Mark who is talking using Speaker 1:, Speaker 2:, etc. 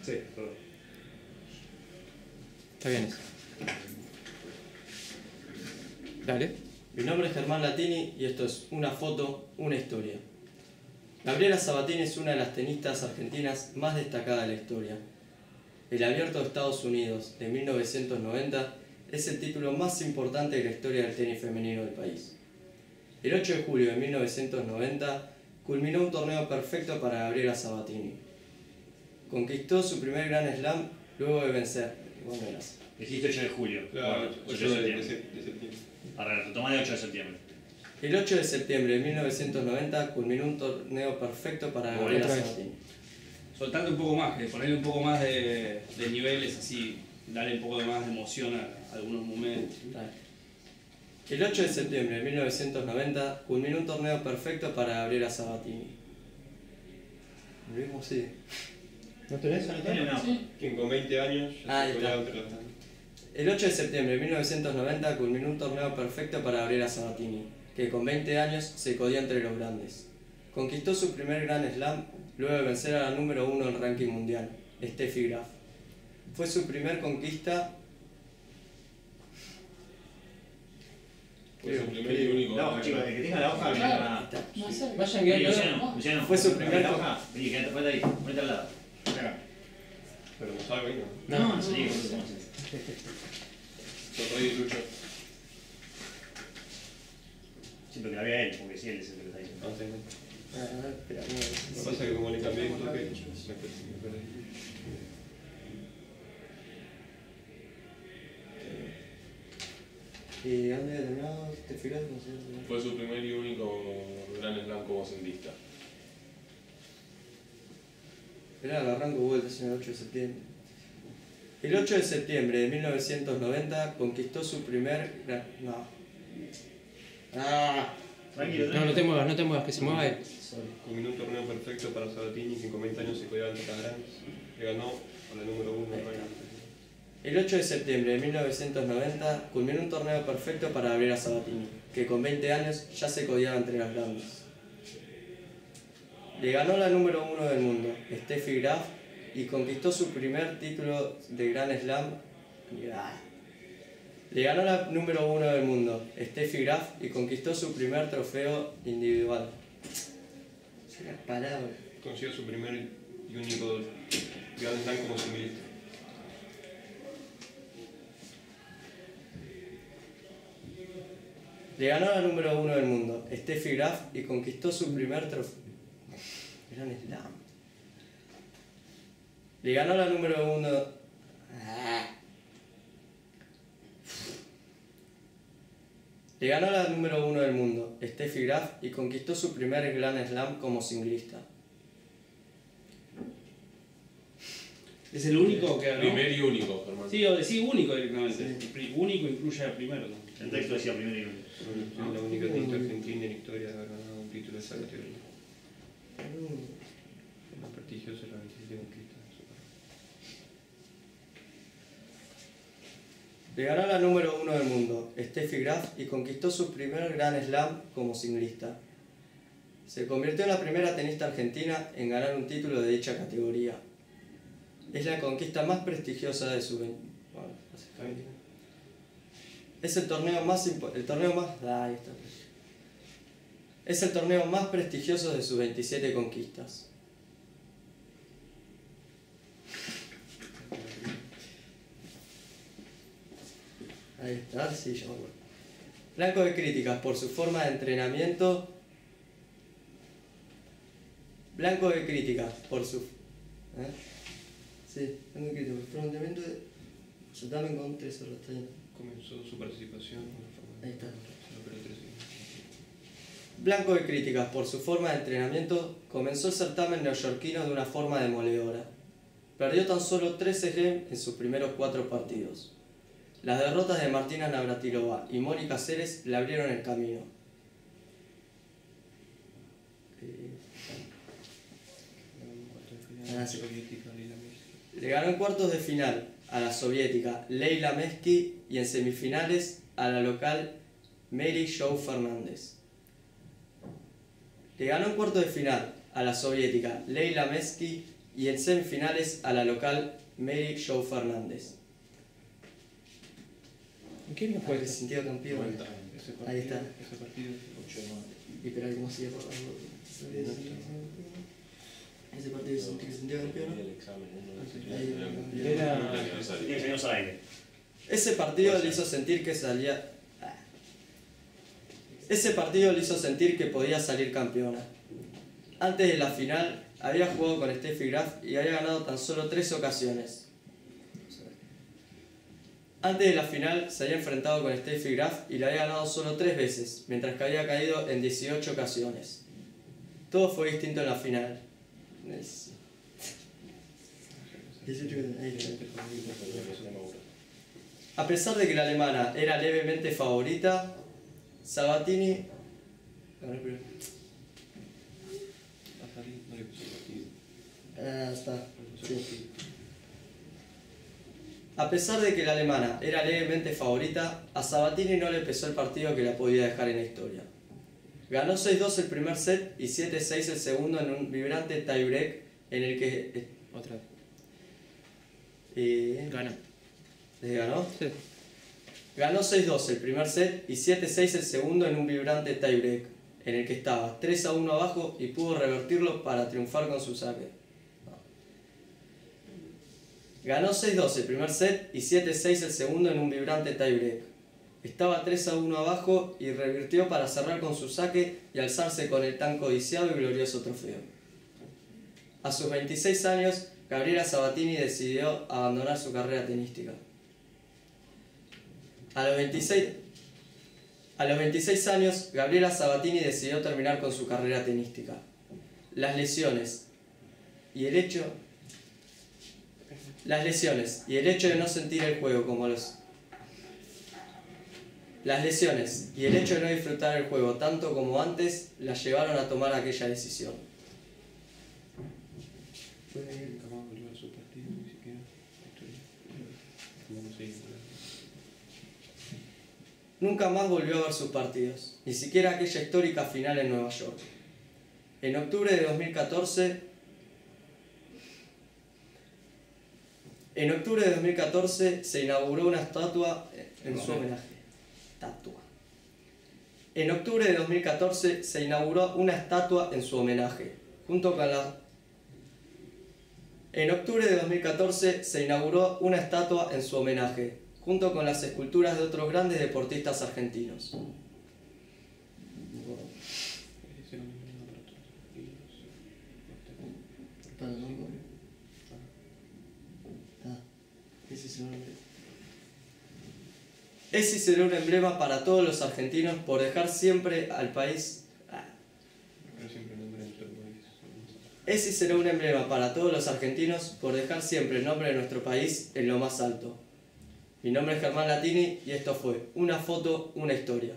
Speaker 1: Sí, todo.
Speaker 2: Está bien eso. Dale.
Speaker 3: Mi nombre es Germán Latini y esto es Una foto, una historia. Gabriela Sabatini es una de las tenistas argentinas más destacadas de la historia. El Abierto de Estados Unidos de 1990 es el título más importante de la historia del tenis femenino del país. El 8 de julio de 1990 culminó un torneo perfecto para Gabriela Sabatini. Conquistó su primer Grand Slam luego de vencer. Bueno,
Speaker 1: Dijiste 8 de julio.
Speaker 4: Claro,
Speaker 1: 8 de septiembre. Ahora, retoma el 8 de septiembre.
Speaker 3: El 8 de septiembre de 1990 culminó un torneo perfecto para Gabriela Sabatini.
Speaker 5: Soltando un poco más, ponerle un poco más de niveles así, darle un poco de más de emoción a algunos momentos.
Speaker 3: El 8 de septiembre de 1990 culminó un torneo perfecto para Gabriela Sabatini. ¿Lo mismo sigue?
Speaker 2: ¿No tenés anotado?
Speaker 4: Quien con 20 años
Speaker 3: Ah,
Speaker 4: ya se
Speaker 3: está.
Speaker 4: colgaba entre las damas.
Speaker 3: El 8 de septiembre de 1990 culminó un torneo perfecto para Gabriela Sabatini, que con 20 años se codió entre los grandes. Conquistó su primer Grand Slam luego de vencer a la número 1 en ranking mundial, Steffi Graf. Fue su primer conquista.
Speaker 4: Fue su primer y único.
Speaker 6: No, chicos, el que tenga la hoja,
Speaker 7: Claro.
Speaker 6: venga.
Speaker 7: No sé.
Speaker 2: Vayan
Speaker 6: Vení,
Speaker 2: guiando.
Speaker 6: Luciano, Luciano.
Speaker 3: Fue su primer
Speaker 6: la
Speaker 3: con-
Speaker 6: hoja. Vení, quédate, ponete ahí, ponete al lado. Acá.
Speaker 4: Pero no salgo ahí, ¿no?
Speaker 6: No, sí, vos lo conoces.
Speaker 4: Sonreí y Lucho.
Speaker 1: Siento que la vea él, porque sí, él es el que lo está diciendo.
Speaker 4: Ah, sí.
Speaker 3: Espera,
Speaker 4: Lo que pasa es que como le cambié el toque, me perdí.
Speaker 3: ¿Y dónde había terminado Steffi Graf? No sé.
Speaker 4: Fue su primer y único Grand Slam como sendista.
Speaker 3: Esperá, lo arranco vuelta, el 8 de septiembre. El 8 de septiembre de 1990 conquistó su primer... No. Ah,
Speaker 6: Tranquilo,
Speaker 2: No, no te muevas, no te muevas, que se mueva él.
Speaker 4: Culminó un torneo perfecto para Sabatini, quien con 20 años se colgaba entre las grandes. Le ganó a la número 1 en ranking.
Speaker 3: El 8 de septiembre de 1990 culminó un torneo perfecto para Gabriela Sabatini, que con 20 años ya se codiaba entre las grandes. Le ganó la número 1 del mundo, Steffi Graf, y conquistó su primer título de Grand Slam. Le ganó la número 1 del mundo, Steffi Graf, y conquistó su primer trofeo individual. Será palabra.
Speaker 4: Consiguió su primer y único Grand Slam como singlista.
Speaker 3: Le ganó la número 1 del mundo, Steffi Graf, y conquistó su primer trofeo. Gran Slam. Le ganó la número 1. Le ganó la número 1 del mundo, Steffi Graf, y conquistó su primer Grand Slam como singlista.
Speaker 5: Es el único que ganó.
Speaker 4: Primer y único, Germán.
Speaker 5: Sí, o decís único directamente. Único incluye al primero, ¿no?
Speaker 1: El texto decía primero y único.
Speaker 4: Es la única tenista argentina en historia de haber ganado un título de esa categoría. Es más prestigiosa la 27 conquistas de su carrera.
Speaker 3: Le ganó la número 1 del mundo, Steffi Graf, y conquistó su primer Grand Slam como singlista. Se convirtió en la primera tenista argentina en ganar un título de dicha categoría. Es la conquista más prestigiosa de su... Es el torneo más... Es el torneo más prestigioso de sus 27 conquistas. Ahí está, sí, ya me acuerdo. Blanco de críticas por su forma de entrenamiento. Blanco de críticas por su... Sí, blanco de críticas por su forma de entrenamiento. Se también con 3 horas, está bien.
Speaker 4: Comenzó su participación en la forma
Speaker 3: Ahí está.
Speaker 4: de
Speaker 3: Blanco de críticas por su forma de entrenamiento, comenzó el certamen neoyorquino de una forma demoledora. Perdió tan solo 13 games en sus primeros 4 partidos. Las derrotas de Martina Navratilova y Mónica Seles le abrieron el camino. Le ganó en cuartos de final a la soviética Leila Mesky y en semifinales a la local Mary Jo Fernández. Le ganó en cuartos de final a la soviética Leila Mesky y en semifinales a la local Mary Jo Fernández.
Speaker 2: ¿En qué año fue
Speaker 3: Que
Speaker 2: esto?
Speaker 3: se sintió campeón. Ahí está.
Speaker 4: Ese partido.
Speaker 3: Y pero cómo sigue por ese partido que se sintió campeón.
Speaker 2: Era...
Speaker 1: Tiene que salirnos al aire.
Speaker 3: Ese partido le hizo sentir que salía. Ese partido le hizo sentir que podía salir campeona. Antes de la final había jugado con Steffi Graf y había ganado tan solo 3 ocasiones. Antes de la final se había enfrentado con Steffi Graf y la había ganado solo 3 veces, mientras que había caído en 18 ocasiones. Todo fue distinto en la final. A pesar de que la alemana era levemente favorita, Sabatini... está. Sí. A pesar de que la alemana era levemente favorita, a Sabatini no le pesó el partido que la podía dejar en la historia. Ganó 6-2 el primer set y 7-6 el segundo en un vibrante tiebreak en el que...
Speaker 2: Otra vez. Gana.
Speaker 3: ¿Ganó?
Speaker 2: Sí.
Speaker 3: Ganó 6-2 el primer set y 7-6 el segundo en un vibrante tiebreak en el que estaba 3-1 abajo y pudo revertirlo para triunfar con su saque. Ganó 6-2 el primer set y 7-6 el segundo en un vibrante tiebreak. Estaba 3-1 abajo y revirtió para cerrar con su saque y alzarse con el tan codiciado y glorioso trofeo. A sus 26 años, Gabriela Sabatini decidió abandonar su carrera tenística. A los 26 años, Gabriela Sabatini decidió terminar con su carrera tenística. Las lesiones y el hecho de no sentir el juego como los... Las lesiones y el hecho de no disfrutar el juego tanto como antes la llevaron a tomar aquella decisión. Nunca más volvió a ver sus partidos, ni siquiera aquella histórica final en Nueva York. En octubre de 2014 se inauguró una estatua en su homenaje. En octubre de 2014 se inauguró una estatua en su homenaje, junto con la... En octubre de 2014 se inauguró una estatua en su homenaje, junto con las esculturas de otros grandes deportistas argentinos. Ese será un emblema para todos los argentinos por dejar siempre al país. Ese será un emblema para todos los argentinos por dejar siempre el nombre de nuestro país en lo más alto. Mi nombre es Germán Latini y esto fue Una foto, una historia.